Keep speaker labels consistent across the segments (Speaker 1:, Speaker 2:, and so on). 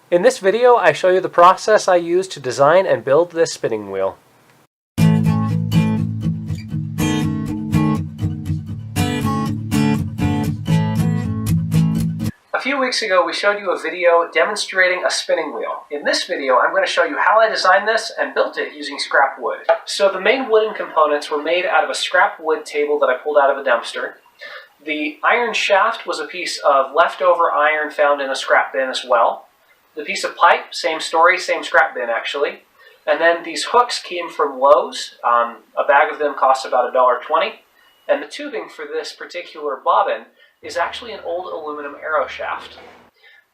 Speaker 1: In this video, I show you the process I use to design and build this spinning wheel. A few weeks ago, we showed you a video demonstrating a spinning wheel. In this video, I'm going to show you how I designed this and built it using scrap wood. So the main wooden components were made out of a scrap wood table that I pulled out of a dumpster. The iron shaft was a piece of leftover iron found in a scrap bin as well. The piece of pipe, same story, same scrap bin actually. And then these hooks came from Lowe's. A bag of them costs about $1.20. And the tubing for this particular bobbin is actually an old aluminum arrow shaft.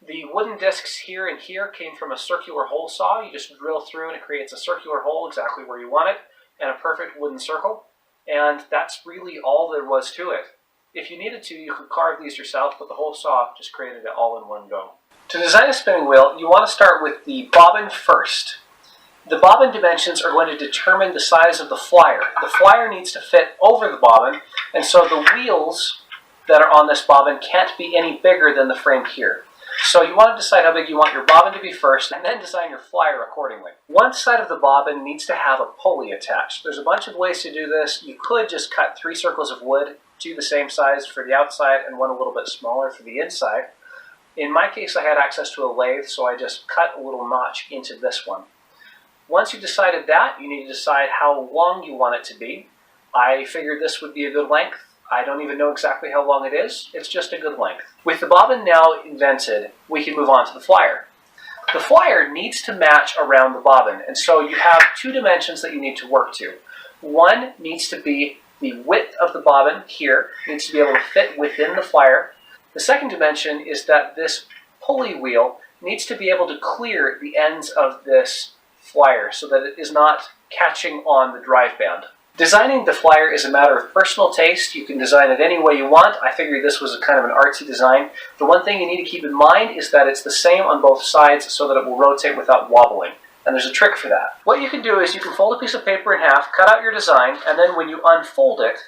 Speaker 1: The wooden discs here and here came from a circular hole saw. You just drill through and it creates a circular hole exactly where you want it, and a perfect wooden circle. And that's really all there was to it. If you needed to, you could carve these yourself, but the hole saw just created it all in one go. To design a spinning wheel, you want to start with the bobbin first. The bobbin dimensions are going to determine the size of the flyer. The flyer needs to fit over the bobbin, and so the wheels that are on this bobbin can't be any bigger than the frame here. So you want to decide how big you want your bobbin to be first, and then design your flyer accordingly. One side of the bobbin needs to have a pulley attached. There's a bunch of ways to do this. You could just cut 3 circles of wood, 2 the same size for the outside and 1 a little bit smaller for the inside. In my case, I had access to a lathe, so I just cut a little notch into this one. Once you've decided that, you need to decide how long you want it to be. I figured this would be a good length. I don't even know exactly how long it is. It's just a good length. With the bobbin now invented, we can move on to the flyer. The flyer needs to match around the bobbin, and so you have 2 dimensions that you need to work to. One needs to be the width of the bobbin here, needs to be able to fit within the flyer. The second dimension is that this pulley wheel needs to be able to clear the ends of this flyer so that it is not catching on the drive band. Designing the flyer is a matter of personal taste. You can design it any way you want. I figured this was a kind of an artsy design. The one thing you need to keep in mind is that it's the same on both sides so that it will rotate without wobbling. And there's a trick for that. What you can do is you can fold a piece of paper in half, cut out your design, and then when you unfold it,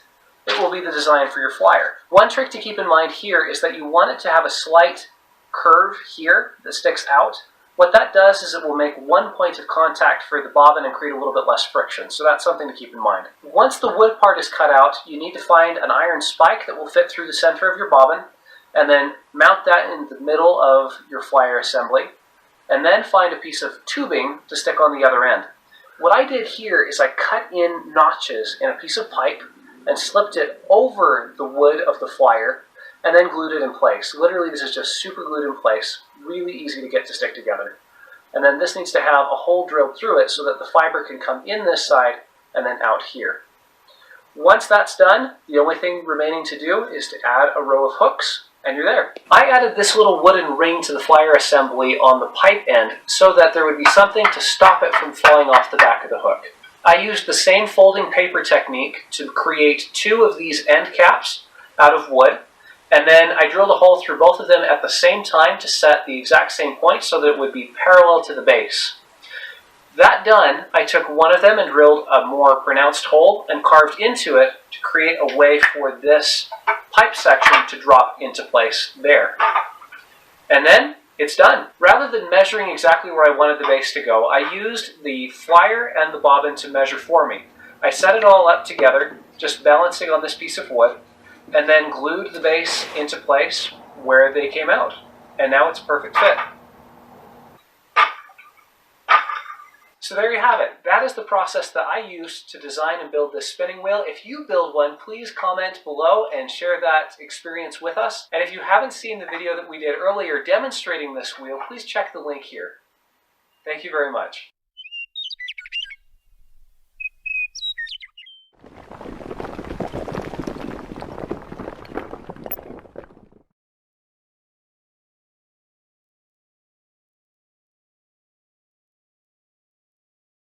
Speaker 1: it will be the design for your flyer. One trick to keep in mind here is that you want it to have a slight curve here that sticks out. What that does is it will make one point of contact for the bobbin and create a little bit less friction, so that's something to keep in mind. Once the wood part is cut out, you need to find an iron spike that will fit through the center of your bobbin, and then mount that in the middle of your flyer assembly, and then find a piece of tubing to stick on the other end. What I did here is I cut in notches in a piece of pipe and slipped it over the wood of the flyer, and then glued it in place. Literally, this is just super glued in place. Really easy to get to stick together. And then this needs to have a hole drilled through it so that the fiber can come in this side and then out here. Once that's done, the only thing remaining to do is to add a row of hooks, and you're there. I added this little wooden ring to the flyer assembly on the pipe end so that there would be something to stop it from falling off the back of the hook. I used the same folding paper technique to create 2 of these end caps out of wood, and then I drilled a hole through both of them at the same time to set the exact same point so that it would be parallel to the base. That done, I took one of them and drilled a more pronounced hole and carved into it to create a way for this pipe section to drop into place there. And then it's done. Rather than measuring exactly where I wanted the base to go, I used the flyer and the bobbin to measure for me. I set it all up together, just balancing on this piece of wood, and then glued the base into place where they came out. And now it's a perfect fit. So there you have it. That is the process that I used to design and build this spinning wheel. If you build one, please comment below and share that experience with us. And if you haven't seen the video that we did earlier demonstrating this wheel, please check the link here. Thank you very much.